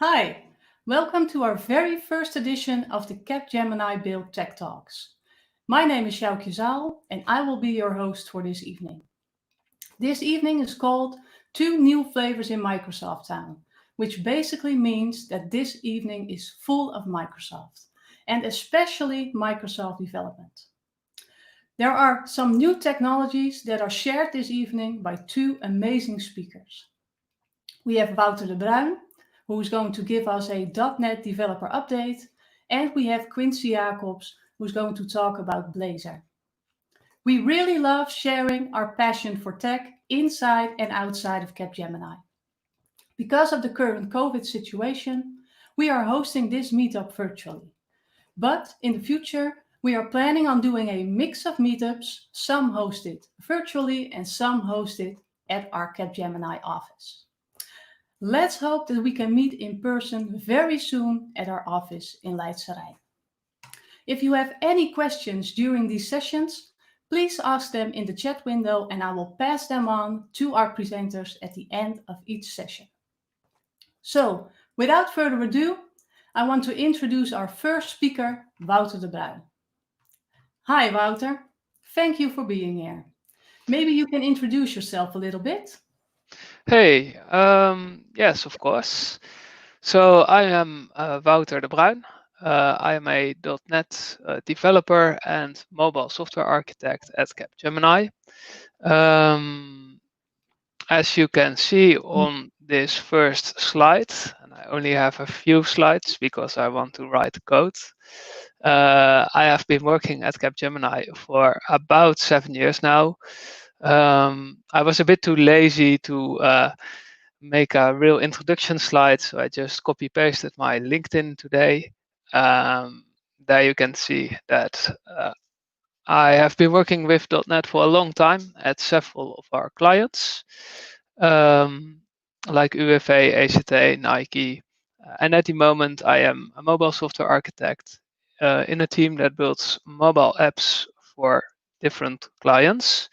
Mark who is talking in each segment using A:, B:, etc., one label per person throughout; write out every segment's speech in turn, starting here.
A: Hi, welcome to our very first edition of the Capgemini BLD Tech Talks. My name is Sjoukje Zaal and I will be your host for this evening. This evening is called Two New Flavors in Microsoft Town, which basically means that this evening is full of Microsoft, and especially Microsoft development. There are some new technologies that are shared this evening by two amazing speakers. We have Wouter de Bruin, who is going to give us a .NET developer update, and we have Quincy Jacobs, who's going to talk about Blazor. We really love sharing our passion for tech inside and outside of Capgemini. Because of the current COVID situation, we are hosting this meetup virtually. But in the future, we are planning on doing a mix of meetups, some hosted virtually and some hosted at our Capgemini office. Let's hope that we can meet in person very soon at our office in Leidse Rijn. If you have any questions during these sessions, please ask them in the chat window and I will pass them on to our presenters at the end of each session. So, without further ado, I want to introduce our first speaker, Wouter de Bruin. Hi, Wouter. Thank you for being here. Maybe you can introduce yourself a little bit.
B: Hey, yes, of course. So I am Wouter de Bruin. I am a .NET developer and mobile software architect at Capgemini. As you can see on this first slide, and I only have a few slides because I want to write code. I have been working at Capgemini for about 7 years now. I was a bit too lazy to make a real introduction slide, so I just copy pasted my LinkedIn today. There you can see that I have been working with .NET for a long time at several of our clients, like UFA, ACT, Nike, and at the moment I am a mobile software architect in a team that builds mobile apps for different clients.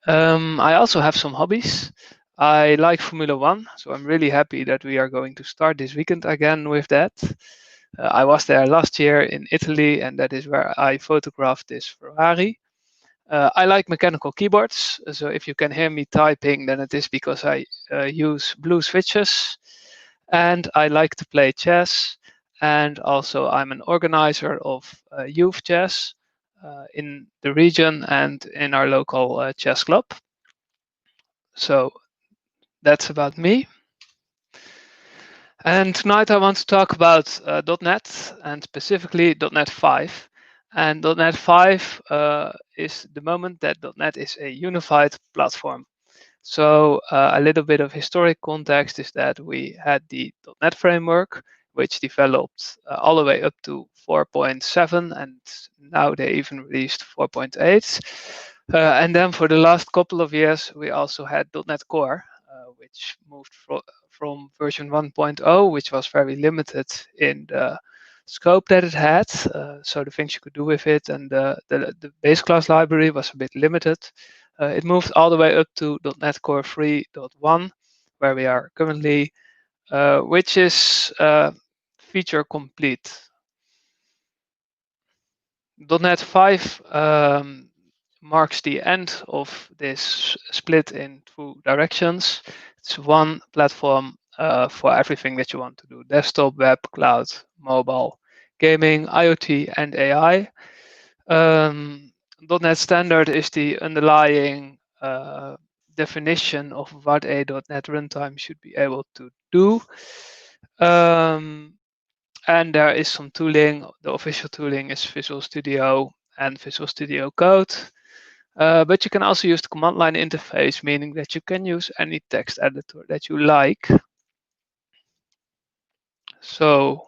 B: I also have some hobbies. I like Formula One, so I'm really happy that we are going to start this weekend again with that. I was there last year in Italy, and that is where I photographed this Ferrari. I like mechanical keyboards, so if you can hear me typing, then it is because I use blue switches. And I like to play chess, and also I'm an organizer of youth chess in the region and in our local chess club. So that's about me. And tonight I want to talk about .NET and specifically .NET 5. And .NET 5 is the moment that .NET is a unified platform. So a little bit of historic context is that we had the .NET framework, which developed all the way up to 4.7, and now they even released 4.8. And then for the last couple of years, we also had .NET Core, which moved from version 1.0, which was very limited in the scope that it had, so the things you could do with it, and the base class library was a bit limited. It moved all the way up to .NET Core 3.1, where we are currently, which is feature complete. .NET 5 marks the end of this split in two directions. It's one platform for everything that you want to do: desktop, web, cloud, mobile, gaming, IoT, and AI. .NET Standard is the underlying definition of what a .NET runtime should be able to do. And there is some tooling. The official tooling is Visual Studio and Visual Studio Code. But you can also use the command line interface, meaning that you can use any text editor that you like. So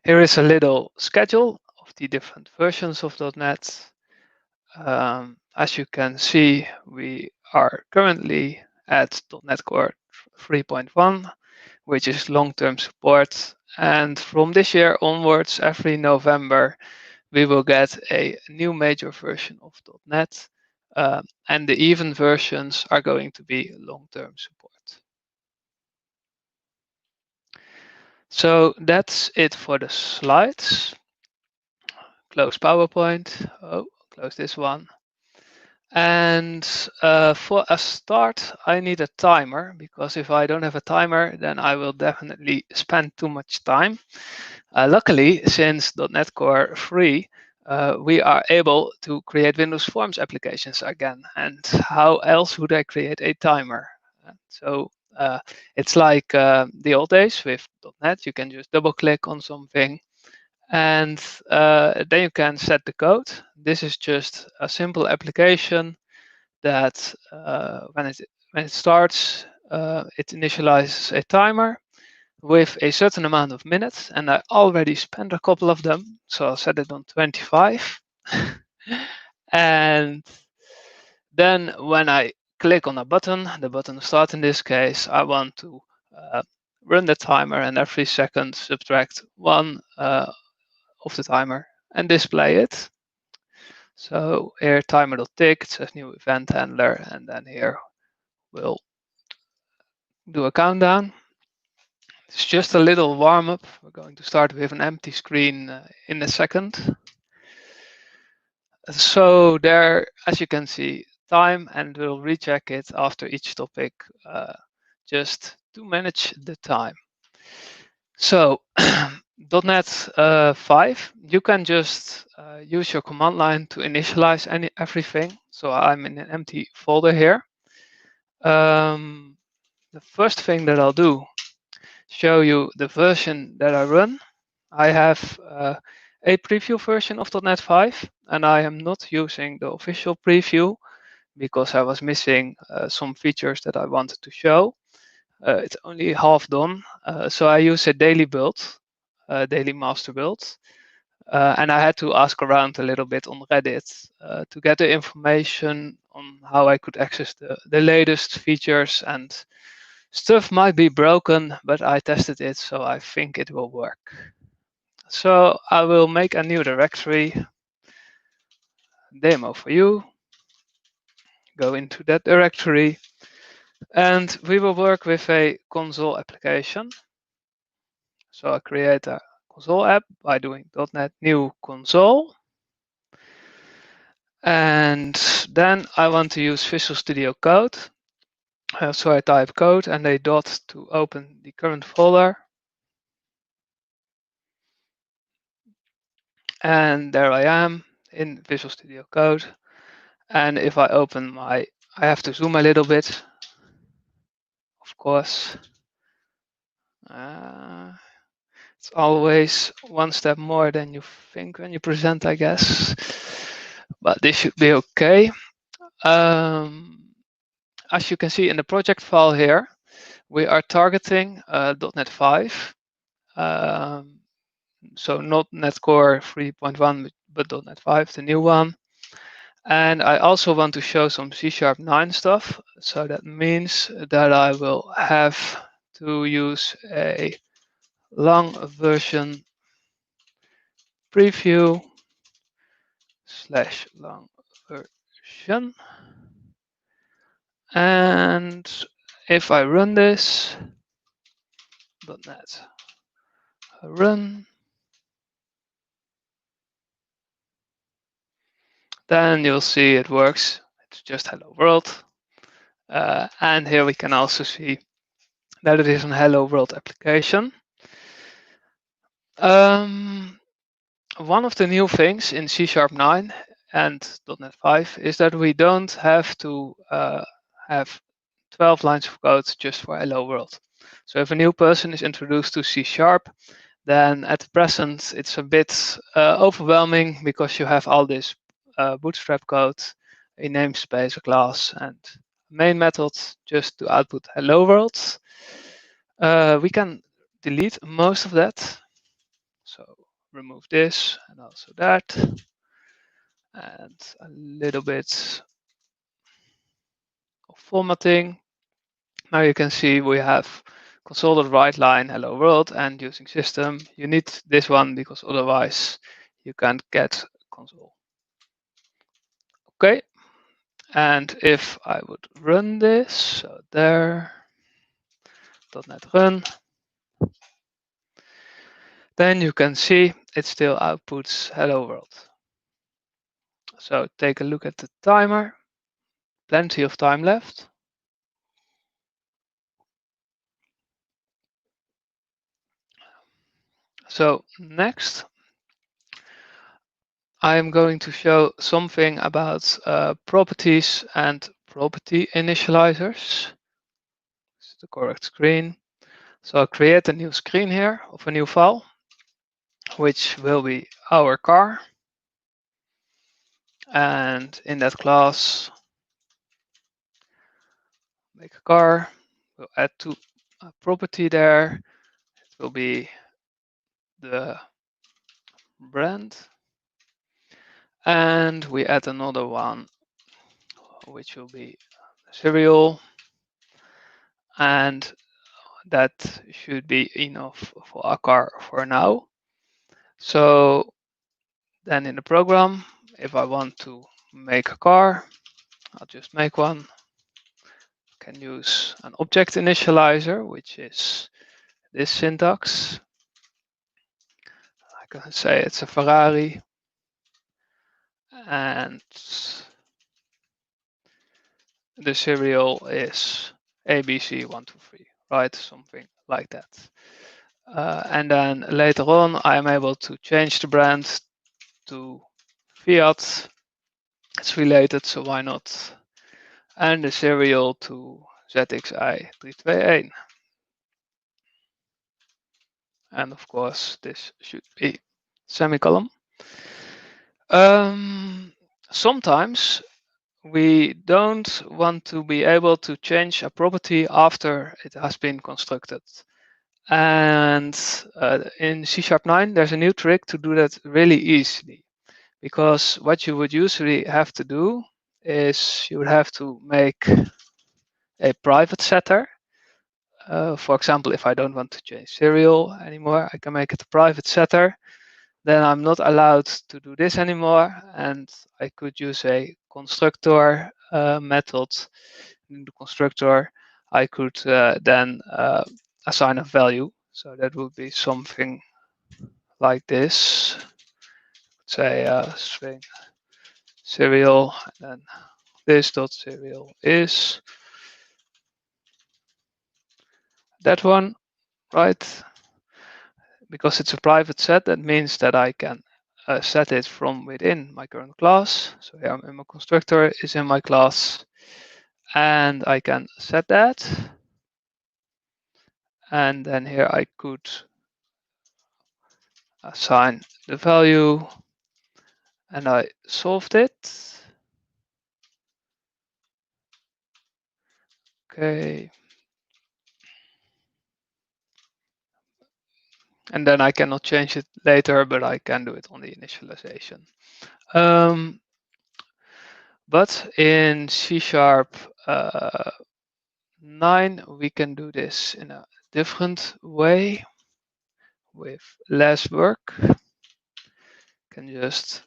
B: here is a little schedule of the different versions of .NET. As you can see, we are currently at .NET Core 3.1, which is long-term support. And from this year onwards, every November, we will get a new major version of .NET. And the even versions are going to be long-term support. So that's it for the slides. Close PowerPoint. Oh, close this one. And for a start, I need a timer, because if I don't have a timer, then I will definitely spend too much time. Luckily, since .NET Core 3, we are able to create Windows Forms applications again. And how else would I create a timer? So it's like the old days with .NET. You can just double click on something, and then you can set the code. This is just a simple application that when it starts, it initializes a timer with a certain amount of minutes, and I already spent a couple of them, so I'll set it on 25. And then when I click on a button, the button start in this case, I want to run the timer, and every second subtract one of the timer and display it. So here timer.tick, it says new event handler, and then here we'll do a countdown. It's just a little warm up. We're going to start with an empty screen in a second. So there, as you can see, time, and we'll recheck it after each topic just to manage the time. So .NET 5, you can just use your command line to initialize everything. So I'm in an empty folder here. The first thing that I'll do, show you the version that I run. I have a preview version of .NET 5, and I am not using the official preview because I was missing some features that I wanted to show. It's only half done, so I use a daily build, daily master build. And I had to ask around a little bit on Reddit to get the information on how I could access the latest features, and stuff might be broken, but I tested it, so I think it will work. So I will make a new directory, demo for you, go into that directory, and we will work with a console application. So I create a console app by doing .NET new console. And then I want to use Visual Studio Code. So I type code and a dot to open the current folder. And there I am in Visual Studio Code. And if I open I have to zoom a little bit, of course. It's always one step more than you think when you present, I guess. But this should be okay. As you can see in the project file here, we are targeting .NET 5. So not .NET Core 3.1, but .NET 5, the new one. And I also want to show some C#9 stuff. So that means that I will have to use a long version preview / long version. And if I run this, .NET run, then you'll see it works. It's just hello world. And here we can also see that it is an hello world application. One of the new things in C#9 and .NET 5 is that we don't have to have 12 lines of code just for hello world. So if a new person is introduced to C#, then at present it's a bit overwhelming because you have all this bootstrap code, a namespace, a class, and main methods just to output hello world. We can delete most of that. So remove this and also that, and a little bit of formatting. Now you can see we have console.writeLine hello world, and using system you need this one because otherwise you can't get console. Okay, and if I would run this, so there, .NET run, then you can see it still outputs hello world. So take a look at the timer. Plenty of time left. So next, I am going to show something about properties and property initializers. This is the correct screen. So I'll create a new screen here of a new file, which will be our car. And in that class, make a car. We'll add to a property there. It will be the brand. And we add another one, which will be serial. And that should be enough for our car for now. So then in the program, if I want to make a car, I'll just make one. Can use an object initializer, which is this syntax. I can say it's a Ferrari, and the serial is ABC123, right? Something like that. And then later on, I'm able to change the brand to Fiat. It's related, so why not? And the serial to ZXI321. And of course, this should be semicolon. Sometimes we don't want to be able to change a property after it has been constructed. And in C#9, there's a new trick to do that really easily. Because what you would usually have to do is you would have to make a private setter. For example, if I don't want to change serial anymore, I can make it a private setter. Then I'm not allowed to do this anymore, and I could use a constructor method. In the constructor, I could then assign a value. So that would be something like this. Say string serial, and then this dot serial is that one, right? Because it's a private set, that means that I can set it from within my current class. So here in my constructor is in my class, and I can set that. And then here I could assign the value, and I solved it. Okay. And then I cannot change it later, but I can do it on the initialization. But in C# 9, we can do this in a different way with less work. Can just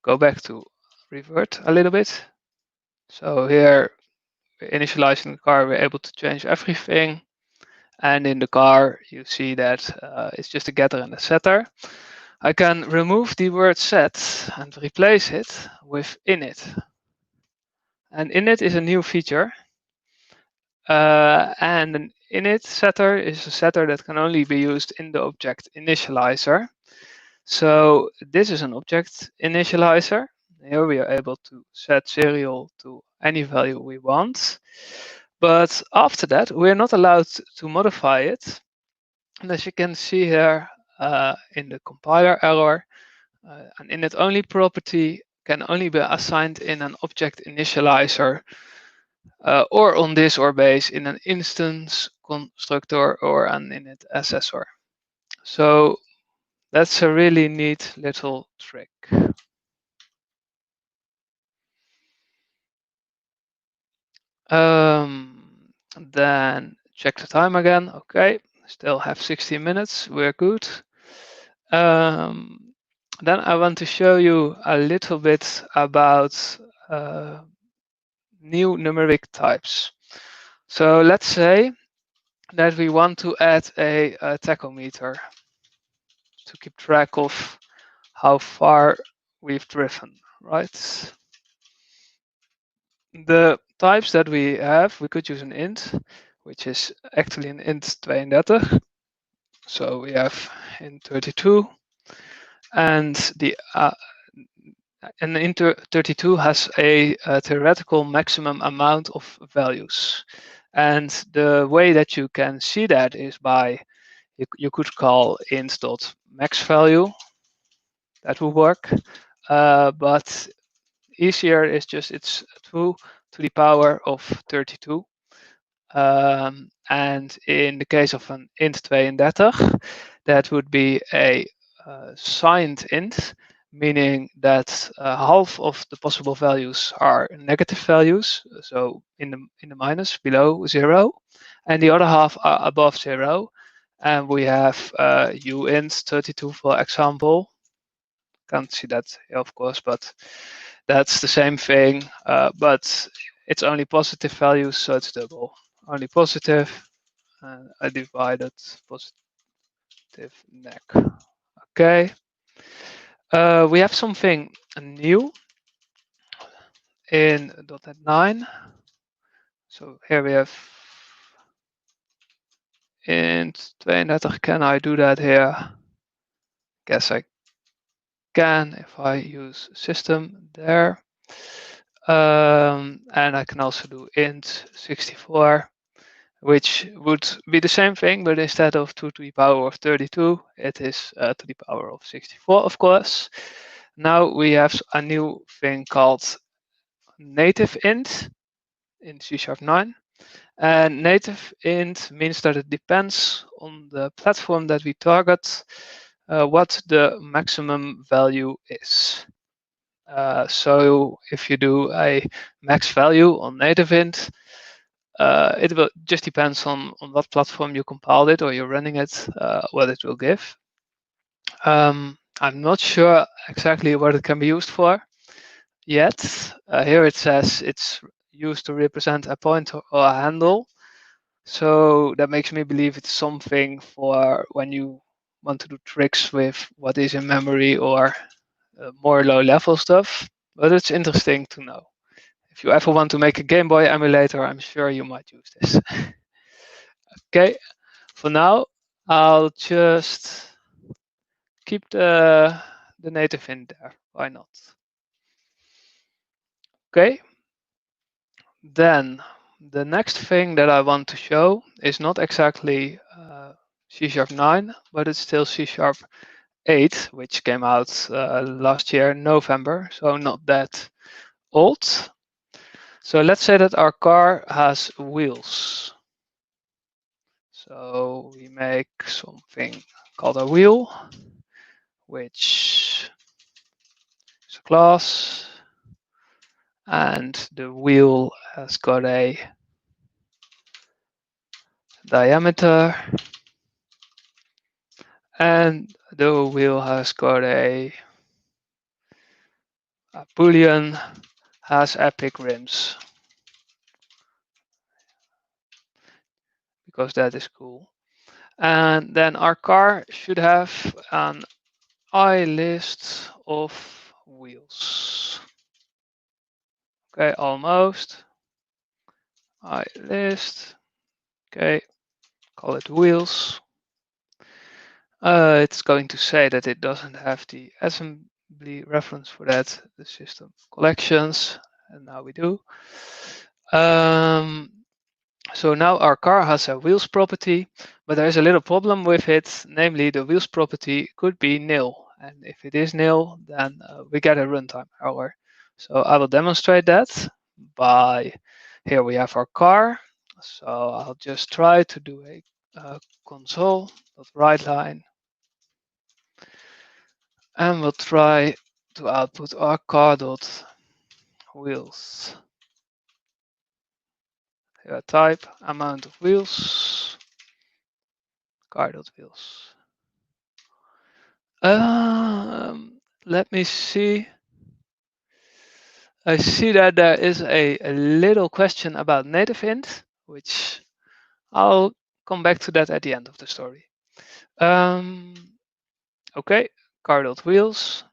B: go back to revert a little bit. So here, initializing the car, we're able to change everything. And in the car, you see that it's just a getter and a setter. I can remove the word set and replace it with init. And init is a new feature. And an init setter is a setter that can only be used in the object initializer. So this is an object initializer. Here we are able to set serial to any value we want. But after that, we're not allowed to modify it. And as you can see here in the compiler error, an init only property can only be assigned in an object initializer or on this or base in an instance constructor or an init assessor. So that's a really neat little trick. Then check the time again. Okay, still have 16 minutes. We're good. Then I want to show you a little bit about new numeric types. So let's say that we want to add a tachometer. to keep track of how far we've driven, right? The types that we have, we could use an int, which is actually an int 32. So we have int 32, and the int 32 has a theoretical maximum amount of values. And the way that you can see that is by, you could call int.maxValue. That will work. But easier is just it's 2 to the power of 32. And in the case of an int 32, that would be a signed int, meaning that half of the possible values are negative values, so in the minus below 0, and the other half are above 0. And we have uint 32, for example. Can't see that here, of course, but that's the same thing, but it's only positive values, so it's double. Only positive, and I divided positive neck. Okay. We have something new in .NET 9. So here we have int 32. Can I do that here? Guess I can if I use system there. And I can also do int 64, which would be the same thing, but instead of 2 to the power of 32, it is to the power of 64, of course. Now we have a new thing called native int in C#9. And native int means that it depends on the platform that we target, what the maximum value is. So if you do a max value on native int, it will just depends on what platform you compiled it or you're running it, what it will give. I'm not sure exactly what it can be used for yet. Here it says it's used to represent a pointer or a handle. So that makes me believe it's something for when you want to do tricks with what is in memory or more low level stuff. But it's interesting to know. If you ever want to make a Game Boy emulator, I'm sure you might use this. Okay, for now, I'll just keep the native in there. Why not? Okay, then the next thing that I want to show is not exactly C#9, but it's still C#8, which came out last year in November, so not that old. So let's say that our car has wheels. So we make something called a wheel, which is a class, and the wheel has got a diameter, and the wheel has got a boolean, has epic rims, because that is cool. And then our car should have an I list of wheels. Okay, almost. I list. Okay, call it wheels. It's going to say that it doesn't have the assembly reference for that, the system collections, and now we do. So now our car has a wheels property, but there is a little problem with it, namely the wheels property could be nil. And if it is nil, then we get a runtime error. So I will demonstrate that by, here we have our car. So I'll just try to do a console.writeLine. And we'll try to output our car.wheels. Here type amount of wheels, car.wheels. Let me see. I see that there is a little question about native int, which I'll come back to that at the end of the story. Okay, car.wheels.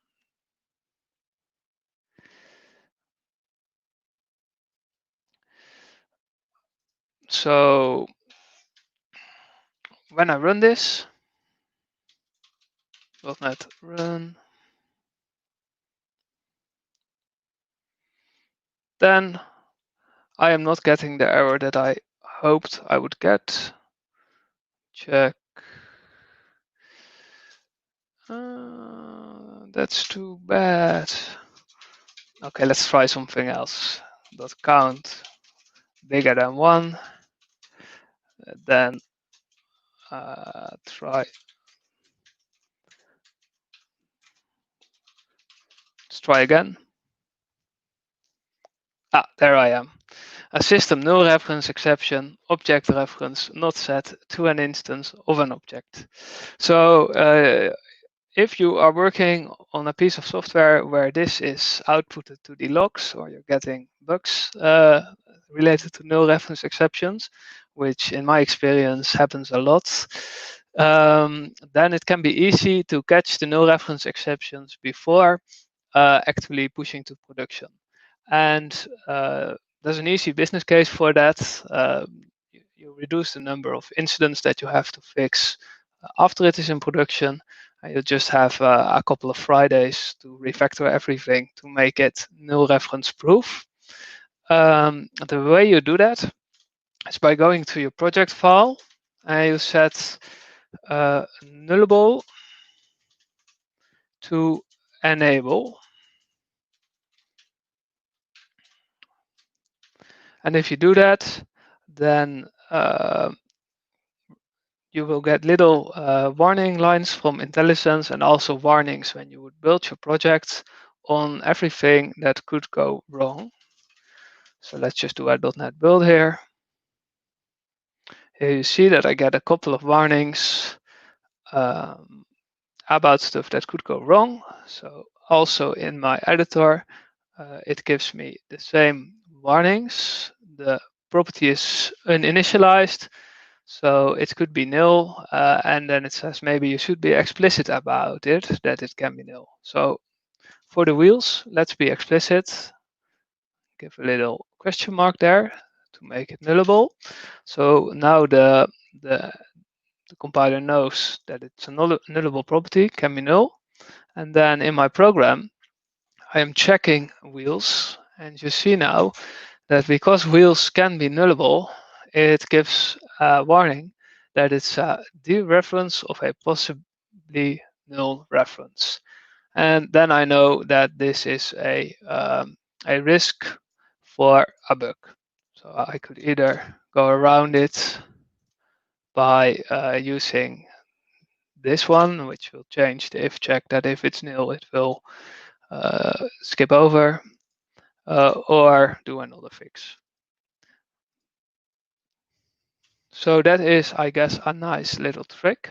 B: So when I run this, .NET run, then I am not getting the error that I hoped I would get. Check. That's too bad. Okay, let's try something else. .count bigger than 1. Then try. Let's try again. Ah, there I am. A system null reference exception, object reference not set to an instance of an object. So if you are working on a piece of software where this is outputted to the logs, or you're getting bugs related to null reference exceptions, which in my experience happens a lot, then it can be easy to catch the null reference exceptions before actually pushing to production. And there's an easy business case for that. You reduce the number of incidents that you have to fix after it is in production. And you just have a couple of Fridays to refactor everything to make it null reference proof. The way you do that is by going to your project file and you set nullable to enable. And if you do that, then you will get little warning lines from IntelliSense and also warnings when you would build your project on everything that could go wrong. So let's just do a .NET build here. Here you see that I get a couple of warnings about stuff that could go wrong. So also in my editor, it gives me the same warnings. The property is uninitialized, so it could be nil, and then it says maybe you should be explicit about it, that it can be nil. So for the wheels, let's be explicit. Give a little question mark there to make it nullable. So now the compiler knows that it's a nullable property, can be null. And then in my program, I am checking wheels, and you see now that because wheels can be nullable, it gives a warning that it's a dereference of a possibly null reference. And then I know that this is a risk for a bug. So I could either go around it by using this one, which will change the if check, that if it's nil, it will skip over, or do another fix. So that is, I guess, a nice little trick.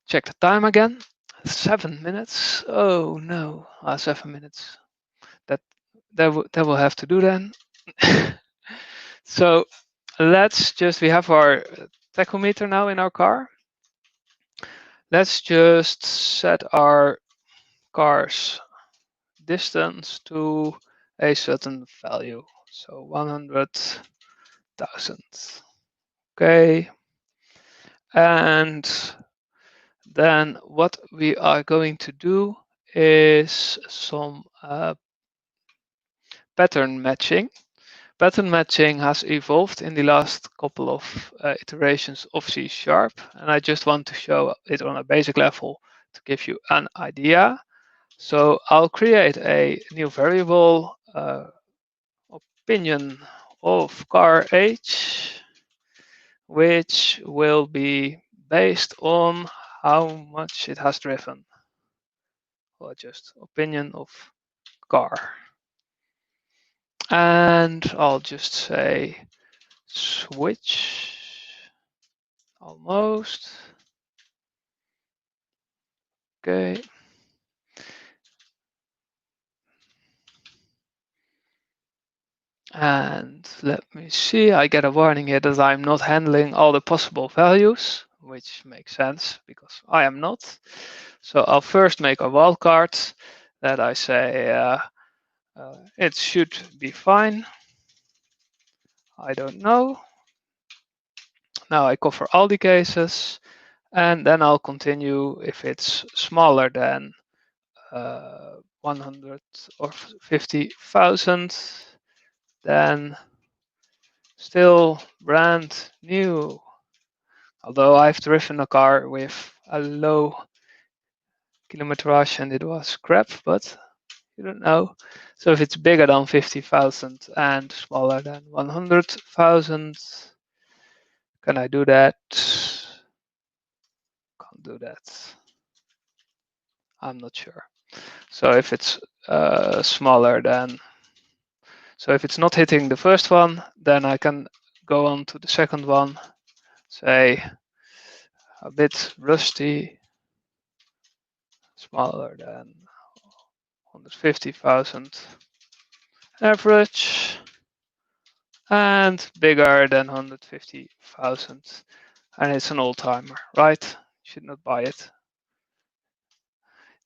B: Check the time again. 7 minutes. Oh no, 7 minutes. That will have to do then. So let's just, we have our tachometer now in our car. Let's just set our car's distance to a certain value. So 100,000. Okay. And then what we are going to do is some pattern matching. Pattern matching has evolved in the last couple of iterations of C#, and I just want to show it on a basic level to give you an idea. So I'll create a new variable, opinion of car age, which will be based on how much it has driven, or just opinion of car. And I'll just say switch, almost. Okay. And let me see, I get a warning here that I'm not handling all the possible values, which makes sense because I am not. So I'll first make a wildcard that I say it should be fine. I don't know. Now I cover all the cases, and then I'll continue if it's smaller than 150,000, then still brand new. Although I've driven a car with a low kilometerage and it was crap, but you don't know. So if it's bigger than 50,000 and smaller than 100,000, can I do that? Can't do that. I'm not sure. So if it's smaller than, so if it's not hitting the first one, then I can go on to the second one, say a bit rusty, smaller than 150,000 average, and bigger than 150,000. And it's an old timer, right? You should not buy it.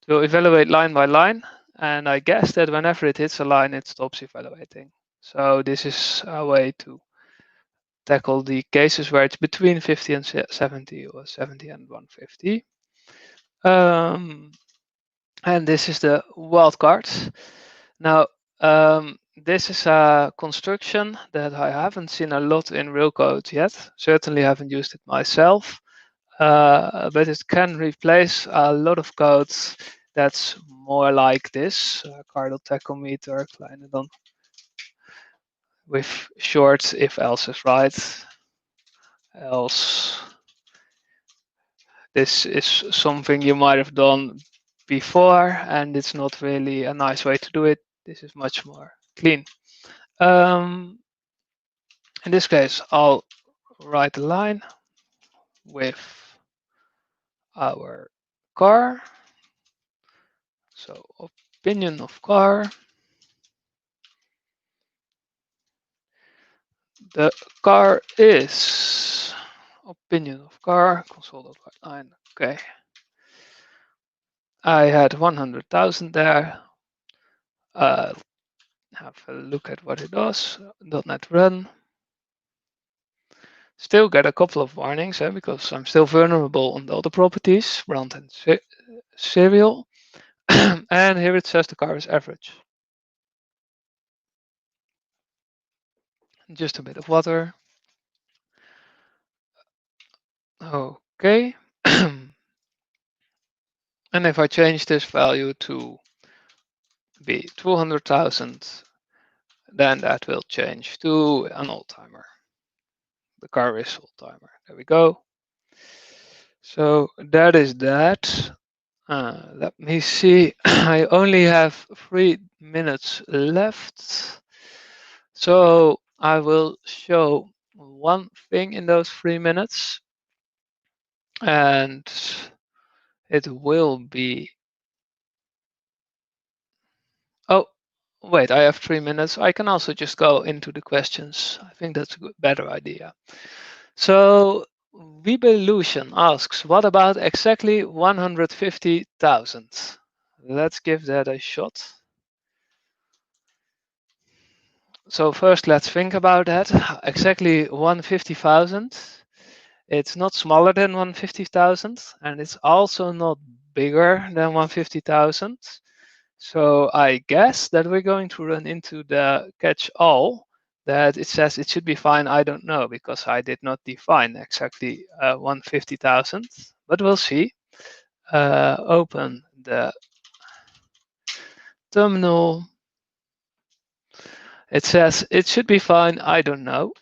B: It will evaluate line by line, and I guess that whenever it hits a line, it stops evaluating. So this is a way to tackle the cases where it's between 50 and 70 or 70 and 150. And this is the wildcards. Now, this is a construction that I haven't seen a lot in real code yet. Certainly haven't used it myself, but it can replace a lot of codes that's more like this, cardinal tachometer, kleine with short if else is right, else. This is something you might have done before, and it's not really a nice way to do it. This is much more clean. In this case, I'll write a line with our car. So opinion of car. The car is opinion of car, console.line. Okay. I had 100,000 there. Have a look at what it does. .NET Run. Still get a couple of warnings because I'm still vulnerable on the other properties, brand and serial. And here it says the car is average. Just a bit of water. Okay. And if I change this value to be 200,000, then that will change to an old timer. The car is old timer. There we go. So that is that. Let me see. I only have 3 minutes left. So I will show one thing in those 3 minutes. And it will be. Oh, wait, I have 3 minutes. I can also just go into the questions. I think that's a better idea. So Wibelution asks, what about exactly 150,000? Let's give that a shot. So first, let's think about that. Exactly 150,000. It's not smaller than 150,000, and it's also not bigger than 150,000. So I guess that we're going to run into the catch-all that it says it should be fine. I don't know because I did not define exactly 150,000, but we'll see. Open the terminal. It says it should be fine. I don't know.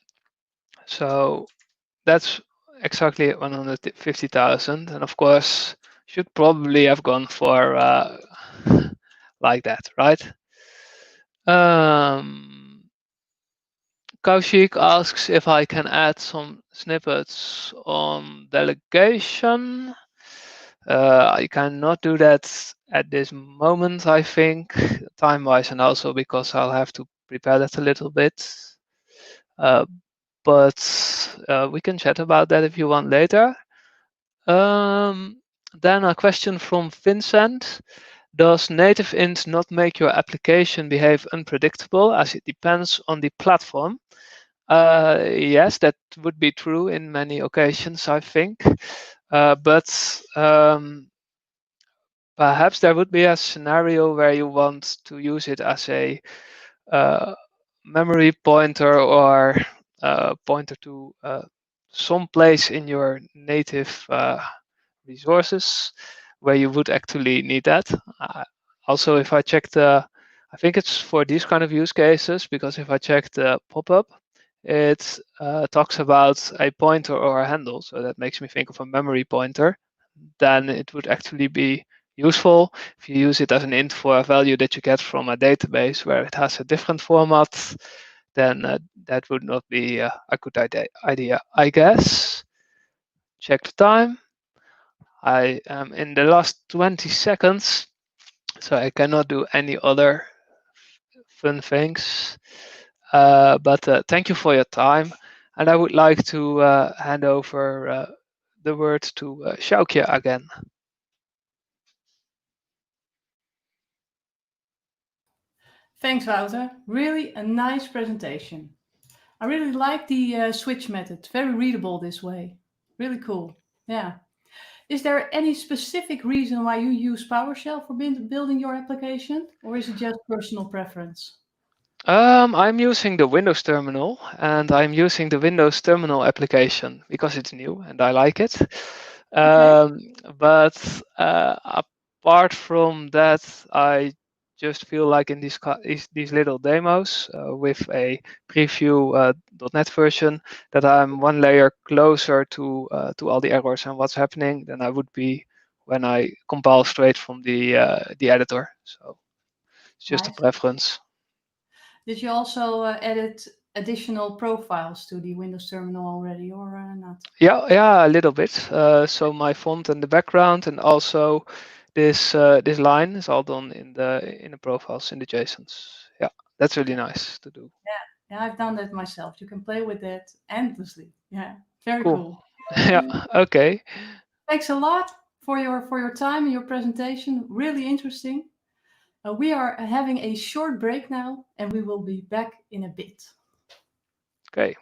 B: So that's exactly 150,000, and of course should probably have gone for like that, right? Kaushik asks if I can add some snippets on delegation. I cannot do that at this moment, I think, time-wise, and also because I'll have to prepare that a little bit. But we can chat about that if you want later. Then a question from Vincent. Does native int not make your application behave unpredictable as it depends on the platform? Yes, that would be true in many occasions, I think. But perhaps there would be a scenario where you want to use it as a memory pointer or pointer to some place in your native resources where you would actually need that. Also, if I check I think it's for these kind of use cases, because if I check the pop-up, it talks about a pointer or a handle. So that makes me think of a memory pointer. Then it would actually be useful if you use it as an int for a value that you get from a database where it has a different format. Then that would not be a good idea, I guess. Check the time. I am in the last 20 seconds, so I cannot do any other fun things. But thank you for your time. And I would like to hand over the word to Sjoukje again.
A: Thanks, Wouter. Really a nice presentation. I really like the switch method. Very readable this way. Really cool. Yeah. Is there any specific reason why you use PowerShell for building your application, or is it just personal preference?
B: I'm using the Windows terminal, and I'm using the Windows terminal application because it's new and I like it.
A: Okay.
B: But apart from that, I just feel like in these little demos with a preview .NET version that I'm one layer closer to all the errors and what's happening than I would be when I compile straight from the editor. So it's just a
A: Nice.
B: preference.
A: Did you also edit additional profiles to the Windows terminal already, or not?
B: Yeah, a little bit. So my font and the background, and also this line is all done in the profiles in the JSONs. Yeah, that's really nice to do.
A: Yeah, I've done that myself. You can play with that endlessly. Yeah, very
B: Cool.
A: cool.
B: Yeah. Okay.
A: Thanks a lot for your time and your presentation. Really interesting. We are having a short break now, and we will be back in a bit.
B: Okay.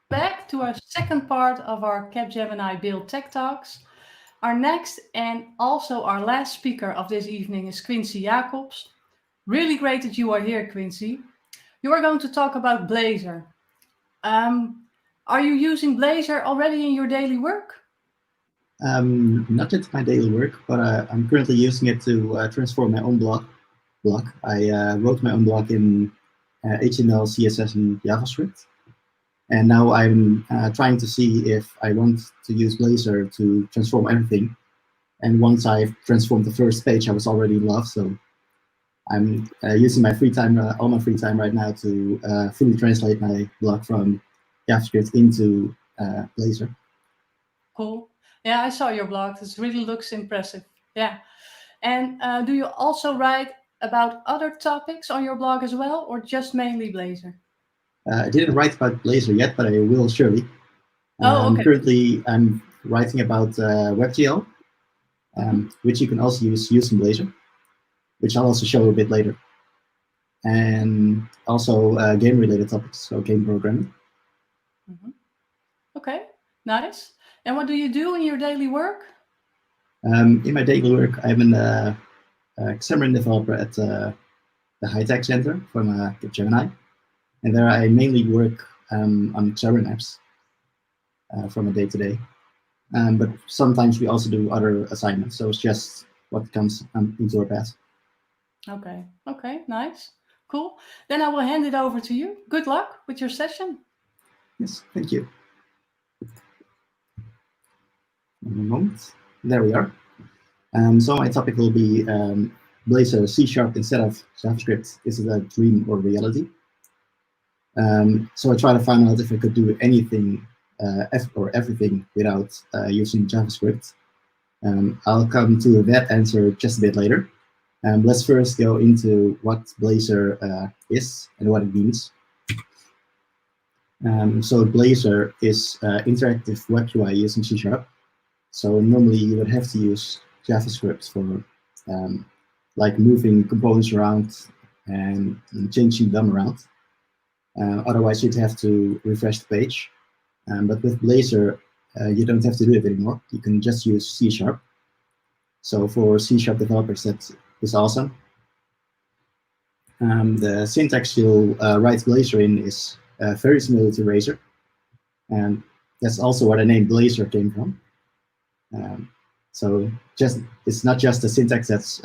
A: back to our second part of our Capgemini Build Tech Talks. Our next and also our last speaker of this evening is Quincy Jacobs. Really great that you are here, Quincy. You are going to talk about Blazor. Are you using Blazor already in your daily work?
C: Not yet my daily work, but I'm currently using it to transform my own blog. I wrote my own blog in HTML, CSS, and JavaScript. And now I'm trying to see if I want to use Blazor to transform everything. And once I've transformed the first page, I was already in love. So I'm using my free time, all my free time right now to fully translate my blog from JavaScript into Blazor.
A: Cool. Yeah, I saw your blog. This really looks impressive. Yeah. And do you also write about other topics on your blog as well, or just mainly Blazor?
C: I didn't write about Blazor yet, but I will surely.
A: Okay.
C: Currently, I'm writing about WebGL, which you can also use using Blazor, which I'll also show a bit later. And also game-related topics, so game programming.
A: Okay, nice. And what do you do in your daily work?
C: In my daily work, I'm an Xamarin developer at the High-Tech Center from Capgemini. And there I mainly work on Xamarin apps from a day-to-day. But sometimes we also do other assignments, so it's just what comes into our path.
A: Okay, nice. Cool. Then I will hand it over to you. Good luck with your session.
C: Yes, thank you. One moment. There we are. So my topic will be Blazor C# instead of JavaScript. Is it a dream or reality? So I try to find out if I could do anything or everything without using JavaScript. I'll come to that answer just a bit later. Let's first go into what Blazor is and what it means. So Blazor is interactive web UI using C#. So normally you would have to use JavaScript for like moving components around and changing them around. Otherwise, you'd have to refresh the page. But with Blazor, you don't have to do it anymore. You can just use C#. So for C# developers, that is awesome. The syntax you'll write Blazor in is very similar to Razor. And that's also where the name Blazor came from. So it's not just the syntax that's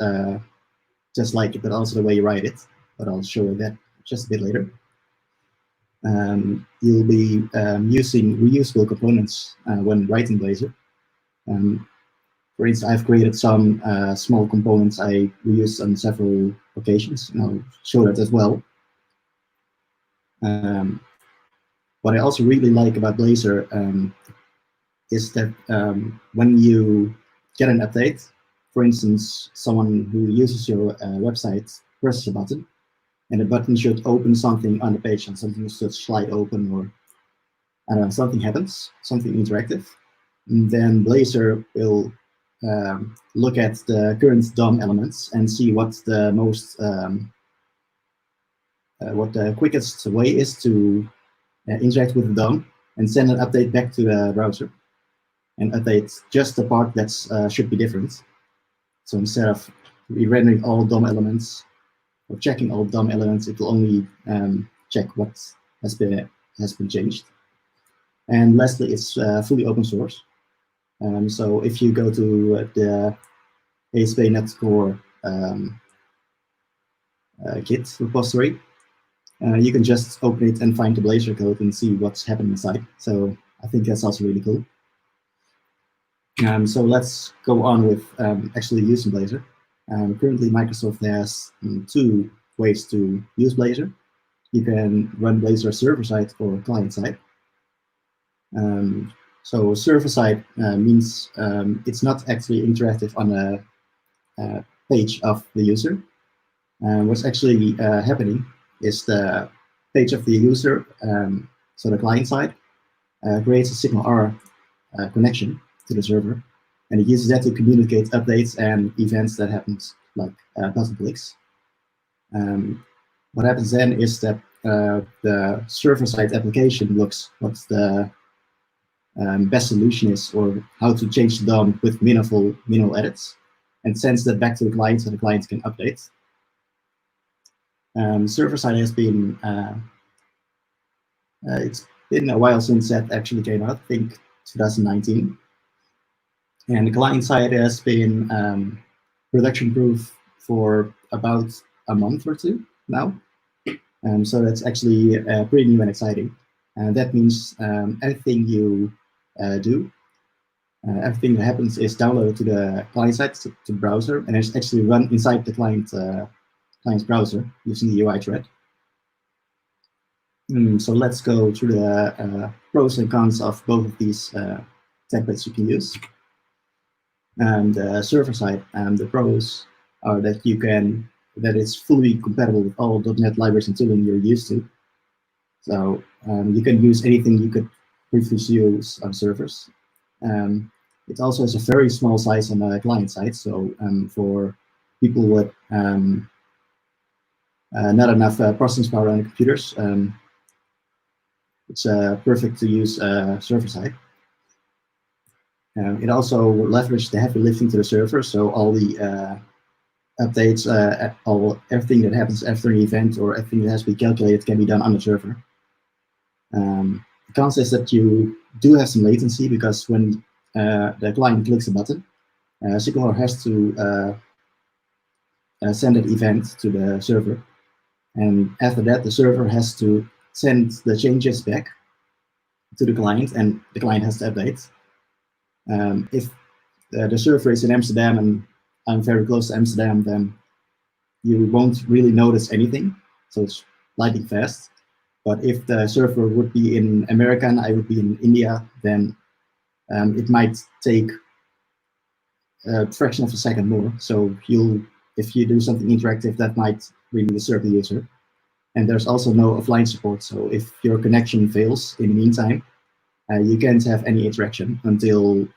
C: just like it, but also the way you write it. But I'll show you that just a bit later. You'll be using reusable components when writing Blazor. For instance, I've created some small components I reused on several occasions, and I'll show that as well. What I also really like about Blazor is that when you get an update, for instance, someone who uses your website presses a button, and the button should open something on the page, and something should slide open, or I don't know, something happens, something interactive. And then Blazor will look at the current DOM elements and see what's the most, what the quickest way is to interact with the DOM and send an update back to the browser and update just the part that should be different. So instead of re-rendering all DOM elements or checking all DOM elements, it will only check what has been changed. And lastly, it's fully open source. So if you go to the ASP.NET Core Git repository, you can just open it and find the Blazor code and see what's happening inside. So I think that's also really cool. So let's go on with actually using Blazor. Currently, Microsoft has two ways to use Blazor. You can run Blazor server-side or client-side. So server-side means it's not actually interactive on a page of the user. What's actually happening is the page of the user, so the client side, creates a Signal R connection to the server, and it uses that to communicate updates and events that happen, like button clicks. What happens then is that the server-side application looks what the best solution is, or how to change the DOM with minimal edits, and sends that back to the client so the client can update. Server-side has been, it's been a while since that actually came out, I think 2019. And the client side has been production-proof for about a month or two now. So that's actually pretty new and exciting. That means everything you do, everything that happens is downloaded to the client side, to the browser, and it's actually run inside the client's browser using the UI thread. So let's go through the pros and cons of both of these templates you can use. And server side, the pros are that that it's fully compatible with all .NET libraries and tooling you're used to. So you can use anything you could previously use on servers. It also has a very small size on the client side. So for people with not enough processing power on the computers, it's perfect to use server side. It also leverages the heavy lifting to the server, so all the updates, everything that happens after an event or everything that has to be calculated can be done on the server. The cons is that you do have some latency, because when the client clicks a button, Signaler has to send that event to the server, and after that the server has to send the changes back to the client, and the client has to update. If the server is in Amsterdam and I'm very close to Amsterdam, then you won't really notice anything, so it's lightning fast. But if the server would be in America and I would be in India, then it might take a fraction of a second more. So if you do something interactive, that might really disturb the user. And there's also no offline support, so if your connection fails in the meantime, you can't have any interaction until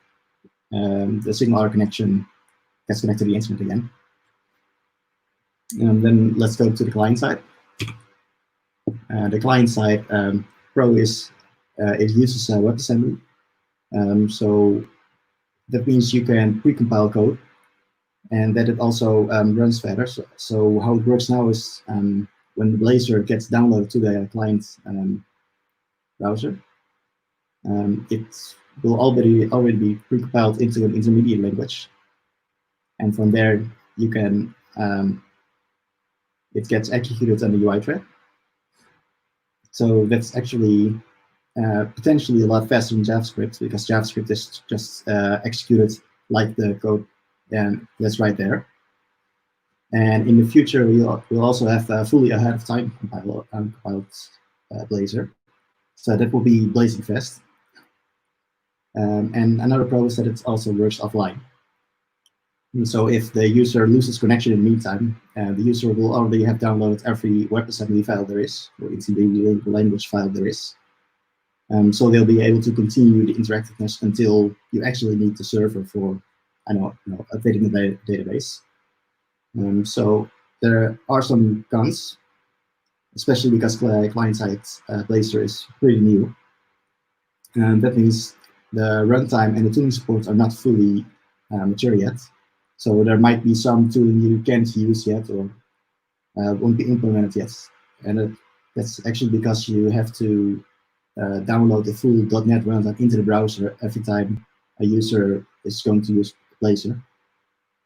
C: the Signaler connection gets connected to the internet again. And then let's go to the client side. The client side pro is it uses WebAssembly. So that means you can pre-compile code, and that it also runs faster. So how it works now is when the Blazor gets downloaded to the client browser, it will already be pre-compiled into an intermediate language, and from there you can it gets executed on the UI thread. So that's actually potentially a lot faster than JavaScript, because JavaScript is just executed like the code, and that's right there. And in the future, we'll also have fully ahead of time compiled Blazor, so that will be blazing fast. And another pro is that it also works offline. And so if the user loses connection in the meantime, the user will already have downloaded every WebAssembly file there is, or intermediate language file there is. So they'll be able to continue the interactiveness until you actually need the server for, updating the database. So there are some cons, especially because client-side Blazor is pretty new. That means the runtime and the tooling support are not fully mature yet. So there might be some tooling you can't use yet, or won't be implemented yet. And that's actually because you have to download the full .NET runtime into the browser every time a user is going to use Blazor.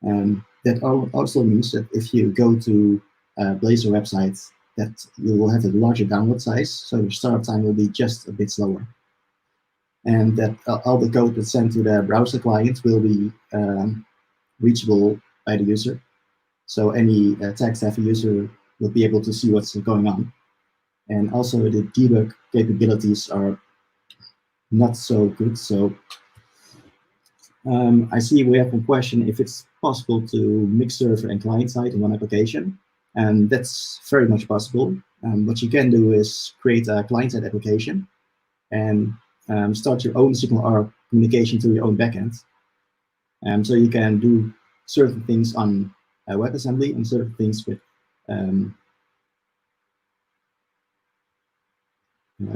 C: And that also means that if you go to Blazor websites, that you will have a larger download size, so your startup time will be just a bit slower. And that all the code that's sent to the browser client will be reachable by the user. So any tech-savvy user will be able to see what's going on. And also the debug capabilities are not so good. So I see we have a question if it's possible to mix server and client side in one application. And that's very much possible. What you can do is create a client-side application and start your own Signaler communication to your own backend. So you can do certain things on WebAssembly and certain things with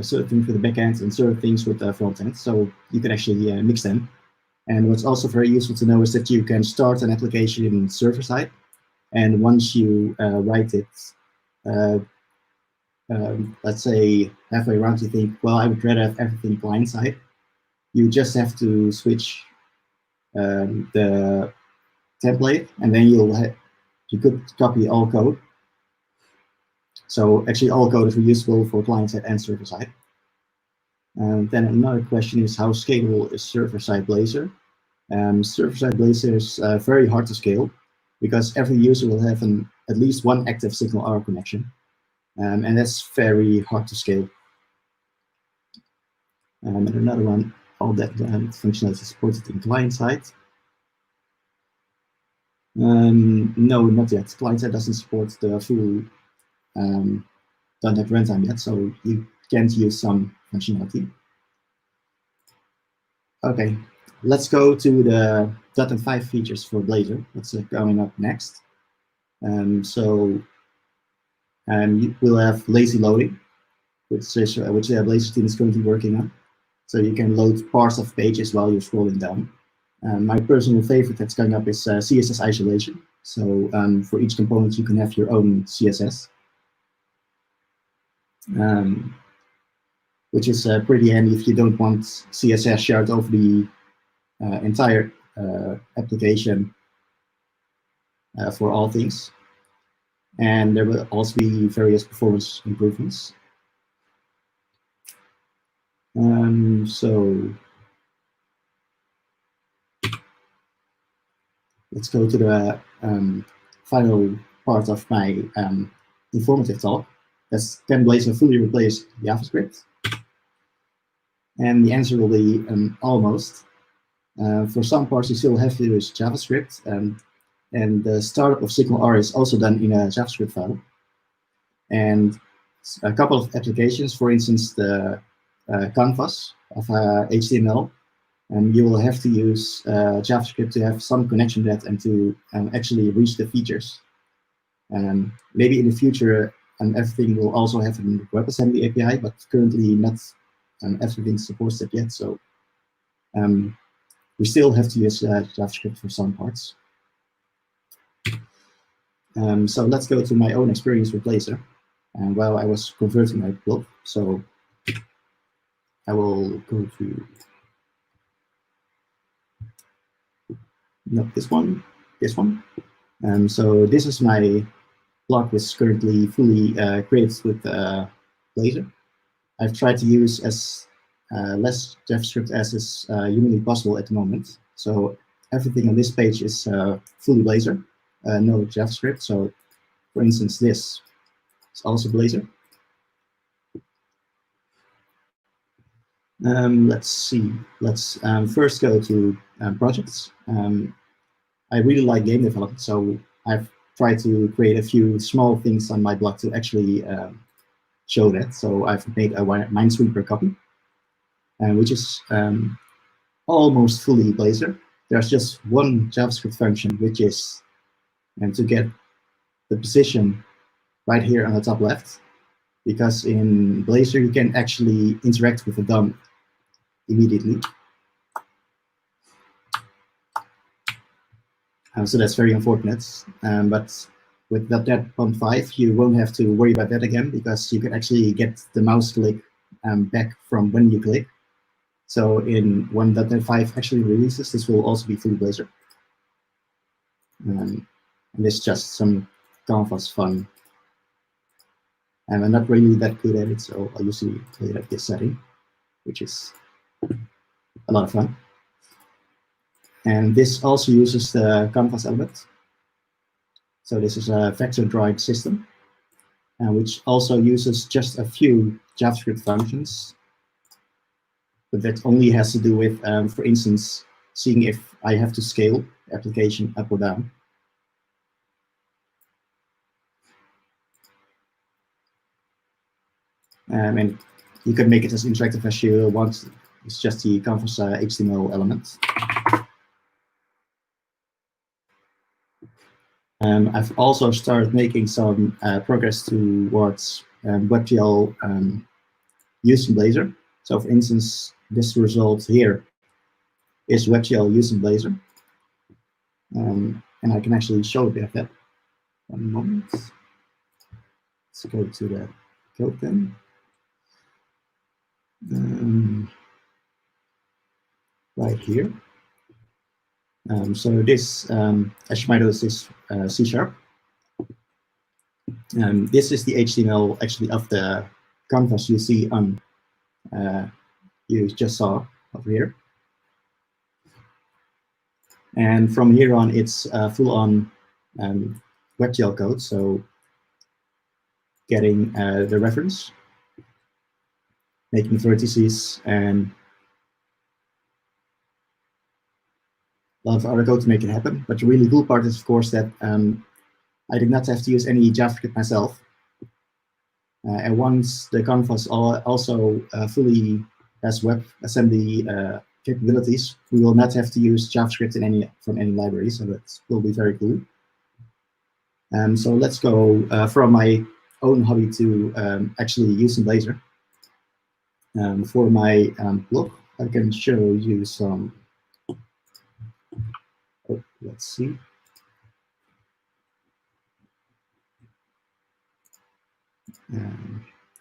C: certain things with the backend and certain things with the front end. So you can actually mix them. And what's also very useful to know is that you can start an application in server side, and once you write it, let's say halfway around, you think, well, I would rather have everything client side. You just have to switch the template, and then you could copy all code. So actually, all code is reusable for client side and server side. And then another question is, how scalable is server-side Blazor? Server-side Blazor is very hard to scale because every user will have at least one active signal-R connection, and that's very hard to scale. And another one, all that functionality is supported in client-side. No, not yet. Client-side doesn't support the full .NET runtime yet, so you can't use some functionality. Okay, let's go to the .NET 5 features for Blazor. That's coming up next. We'll have lazy loading, which the Blazor team is currently working on. So you can load parts of pages while you're scrolling down. My personal favorite that's coming up is CSS isolation. So for each component, you can have your own CSS, which is pretty handy if you don't want CSS shared over the entire application for all things. And there will also be various performance improvements. So let's go to the final part of my informative talk. That's, can Blazor fully replace JavaScript? And the answer will be almost. For some parts, you still have to use JavaScript, and the startup of signal-R is also done in a JavaScript file. And a couple of applications, for instance, the canvas of HTML, you will have to use JavaScript to have some connection to that and to actually reach the features. Maybe in the future, everything will also have a WebAssembly API, but currently not everything supports that yet. So we still have to use JavaScript for some parts. So let's go to my own experience with Blazor while I was converting my blog. So I will go to this one. So this is my blog, which is currently fully created with Blazor. I've tried to use as less JavaScript as is humanly possible at the moment. So everything on this page is fully Blazor, no JavaScript. So for instance, this is also Blazor. Let's see. Let's first go to projects. I really like game development, so I've tried to create a few small things on my blog to actually show that. So I've made a Minesweeper copy, which is almost fully Blazor. There's just one JavaScript function, which is to get the position right here on the top left, because in Blazor you can actually interact with the DOM immediately. So that's very unfortunate. But with .NET 5, you won't have to worry about that again, because you can actually get the mouse click back from when you click. So when .NET 5 actually releases, this will also be fully Blazor. And this is just some canvas fun. And I'm not really that good at it, so I usually play it at this setting, which is a lot of fun. And this also uses the canvas element. So this is a vector drawing system, which also uses just a few JavaScript functions. But that only has to do with, for instance, seeing if I have to scale the application up or down. And you can make it as interactive as you want. It's just the canvas HTML element. I've also started making some progress towards WebGL using Blazor. So for instance, this result here is WebGL using Blazor. And I can actually show a bit of that. One moment. Let's go to the code then. Right here. So this, as you might notice, is C#. This is the HTML actually of the canvas you see on, you just saw over here. And from here on, it's full-on WebGL code. So getting the reference, making vertices, and a lot of other code to make it happen. But the really cool part is, of course, that I did not have to use any JavaScript myself. And once the canvas also fully has WebAssembly capabilities, we will not have to use JavaScript from any library. So that will be very cool. So let's go from my own hobby to actually using Blazor. For my blog, I can show you some. Oh, let's see.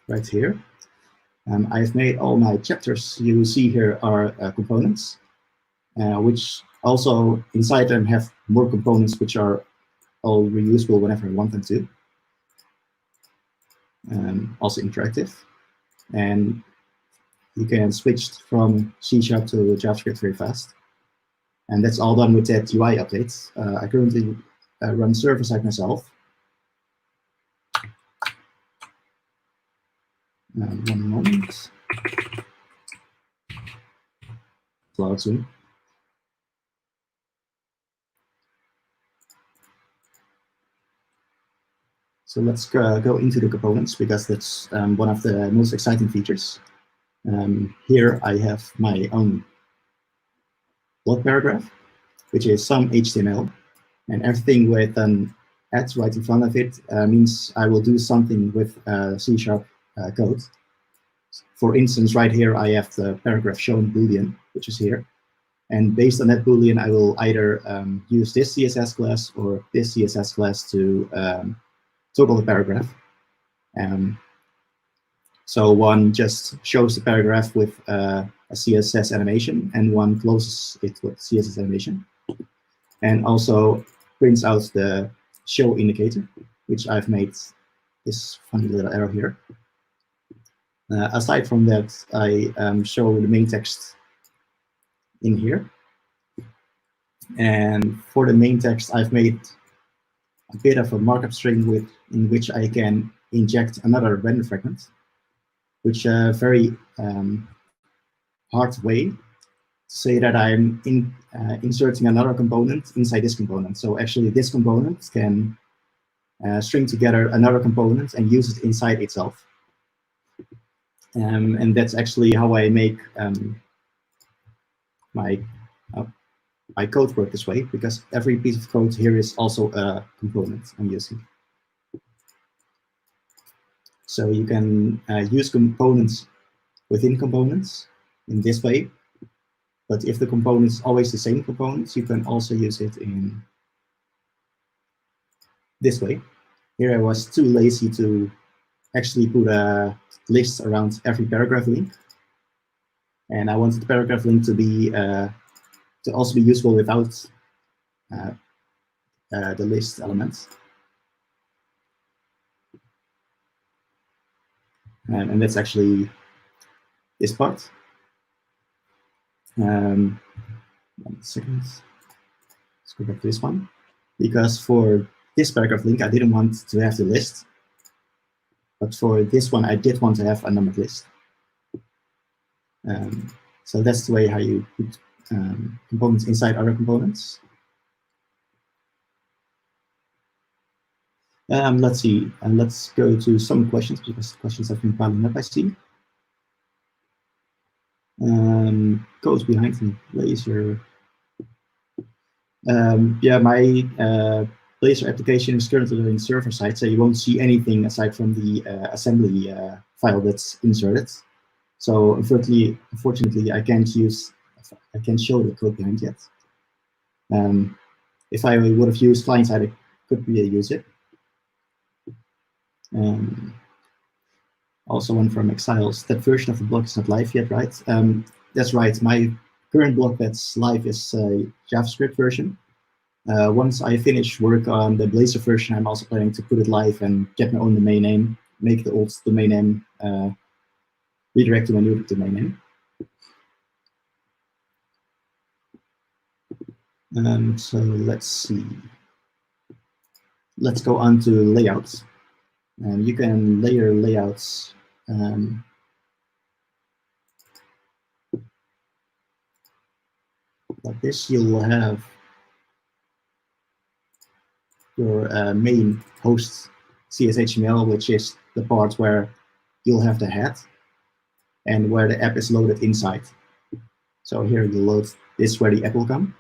C: Right here. I've made all my chapters you see here are components, which also inside them have more components which are all reusable whenever I want them to. Also interactive. And you can switch from C# to JavaScript very fast. And that's all done with that UI update. I currently run server-side myself. One moment. Load soon. So let's go into the components, because that's one of the most exciting features. Here I have my own blog paragraph, which is some HTML, and everything with an at right in front of it means I will do something with C# code. For instance, right here I have the paragraph shown Boolean, which is here. And based on that Boolean, I will either use this CSS class or this CSS class to toggle the paragraph. So one just shows the paragraph with a CSS animation, and one closes it with CSS animation. And also prints out the show indicator, which I've made this funny little arrow here. Aside from that, I show the main text in here. And for the main text, I've made a bit of a markup string in which I can inject another render fragment, which is a very hard way to say that I'm inserting another component inside this component. So actually, this component can string together another component and use it inside itself. And that's actually how I make my code work this way, because every piece of code here is also a component I'm using. So you can use components within components in this way. But if the component is always the same components, you can also use it in this way. Here I was too lazy to actually put a list around every paragraph link. And I wanted the paragraph link to be to also be useful without the list elements. And that's actually this part. 1 second. Let's go back to this one. Because for this paragraph link, I didn't want to have the list. But for this one, I did want to have a numbered list. So that's the way how you put components inside other components. Let's see, and let's go to some questions, because questions have been piling up, I see. Goes behind me, Blazor. Yeah, my Blazor application is currently running server side, so you won't see anything aside from the assembly file that's inserted. So unfortunately, I can't show the code behind yet. If I would have used client-side, I could use it. Also one from Exiles, that version of the blog is not live yet, right? That's right, my current blog that's live is a JavaScript version. Once I finish work on the Blazor version, I'm also planning to put it live and get my own domain name, make the old domain name redirect to my new domain name. So let's see. Let's go on to layouts. You can layer layouts. Like this, you'll have your main host CSHTML, which is the part where you'll have the head and where the app is loaded inside. So here you load this where the app will come.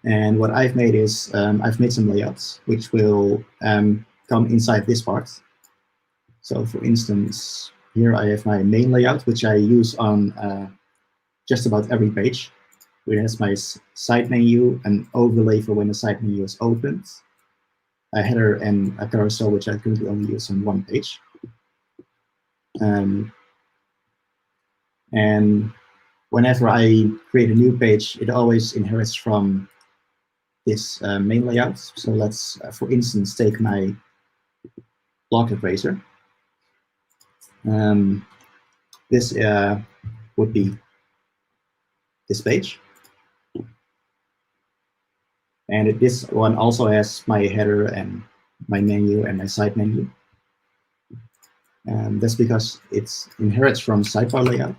C: And what I've made is I've made some layouts which will come inside this part. So for instance, here I have my main layout, which I use on just about every page. It has my side menu, an overlay for when the side menu is opened, a header and a carousel, which I currently only use on one page. And whenever I create a new page, it always inherits from this main layout. So let's, for instance, take my block eraser. This would be this page. And this one also has my header and my menu and my side menu. That's because it inherits from sidebar layout,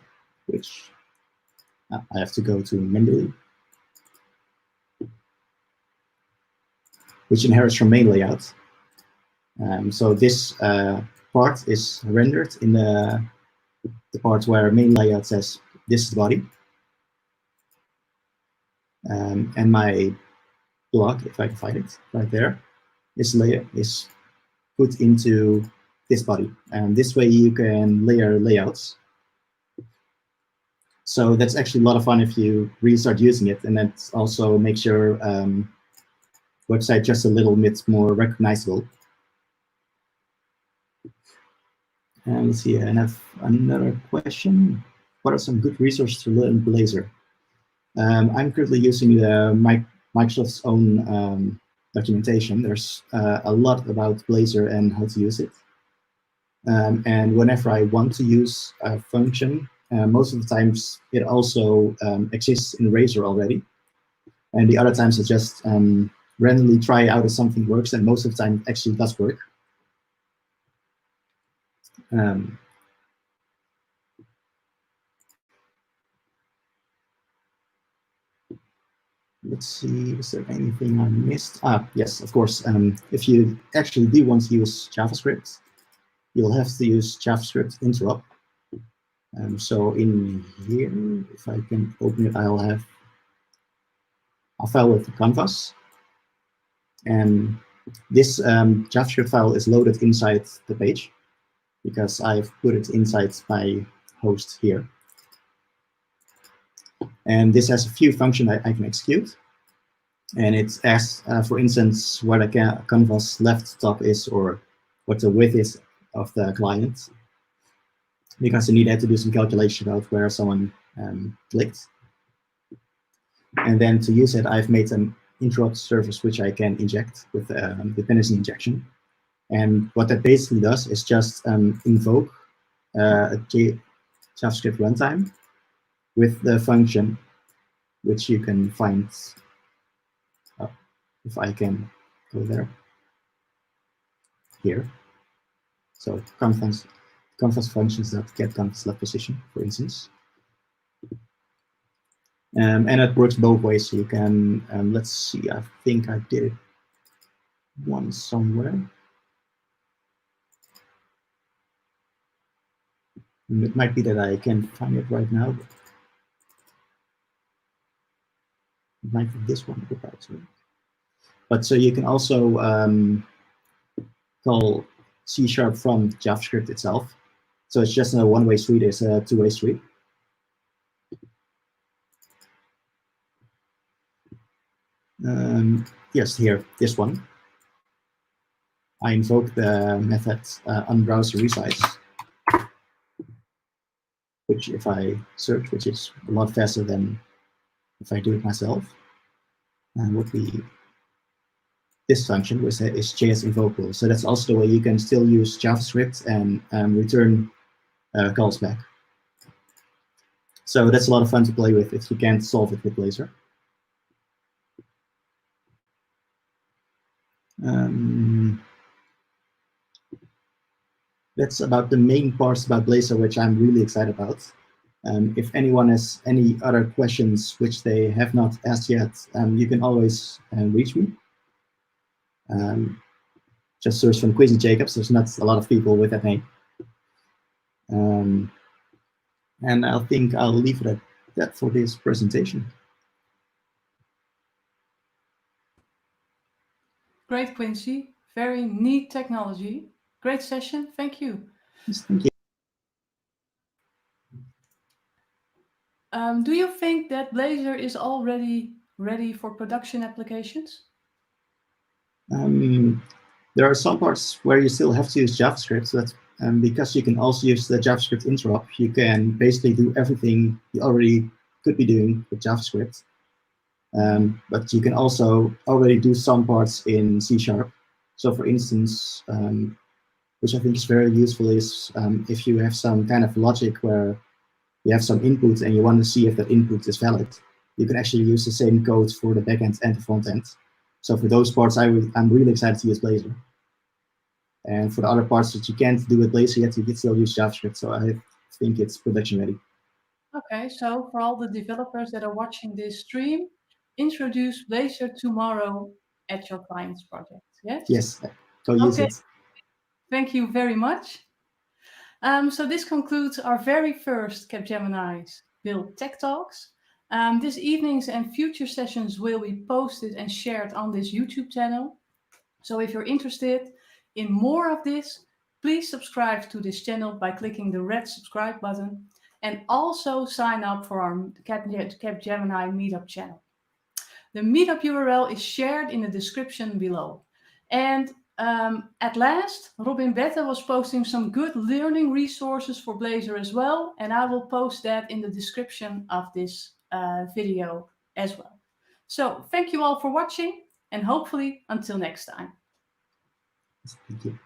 C: which I have to go to manually, which inherits from main layout. So this part is rendered in the part where main layout says this is the body. And my block, if I can find it right there, this layer is put into this body. And this way you can layer layouts. So that's actually a lot of fun if you really start using it. And that also makes your website just a little bit more recognizable. And let's see, and I have another question. What are some good resources to learn Blazor? I'm currently using the Microsoft's own documentation. There's a lot about Blazor and how to use it. And whenever I want to use a function, most of the times it also exists in Razor already. And the other times I just randomly try out if something works, and most of the time it actually does work. Let's see, is there anything I missed? Yes, of course. If you actually do want to use JavaScript, you'll have to use JavaScript interrupt. So in here, if I can open it, I'll have a file with the canvas. And this JavaScript file is loaded inside the page because I've put it inside my host here. And this has a few functions I can execute. And it asks, for instance, where the canvas left top is or what the width is of the client. Because I needed to do some calculation about where someone clicked. And then to use it, I've made an interrupt service which I can inject with dependency injection. And what that basically does is just invoke a JavaScript runtime with the function, which you can find, if I can go there, here. So canvas functions that get canvas left position, for instance. And it works both ways. So you can, let's see, I think I did it once somewhere. It might be that I can't find it right now. But it might be this one. But so you can also call C# from JavaScript itself. So it's just a one-way street, it's a two-way street. Yes, here, this one. I invoke the method unbrowse resize, which if I search, which is a lot faster than if I do it myself, would be this function, which is JS invocable. So that's also the way you can still use JavaScript and return calls back. So that's a lot of fun to play with if you can't solve it with Blazor. That's about the main parts about Blazor, which I'm really excited about. If anyone has any other questions which they have not asked yet, you can always reach me. Just search from Quincy Jacobs. There's not a lot of people with that name. And I think I'll leave it at that for this presentation.
A: Great, Quincy. Very neat technology. Great session. Thank you.
C: Yes, thank you.
A: Do you think that Blazor is already ready for production applications?
C: There are some parts where you still have to use JavaScript, so that's, because you can also use the JavaScript interop, you can basically do everything you already could be doing with JavaScript. But you can also already do some parts in C#. So for instance, which I think is very useful is if you have some kind of logic where you have some input and you want to see if that input is valid, you can actually use the same code for the backend and the front end. So for those parts, I'm really excited to use Blazor. And for the other parts that you can't do with Blazor yet, you can still use JavaScript. So I think it's production ready.
A: Okay, so for all the developers that are watching this stream, introduce Blazor tomorrow at your client's project. Yes?
C: Yes, go use it.
A: Thank you very much. So this concludes our very first Capgemini's Build Tech Talks. This evening's and future sessions will be posted and shared on this YouTube channel. So if you're interested in more of this, please subscribe to this channel by clicking the red subscribe button and also sign up for our Capgemini meetup channel. The meetup URL is shared in the description below. And at last, Robin Bette was posting some good learning resources for Blazor as well, and I will post that in the description of this video as well. So thank you all for watching, and hopefully until next time.
C: Thank you.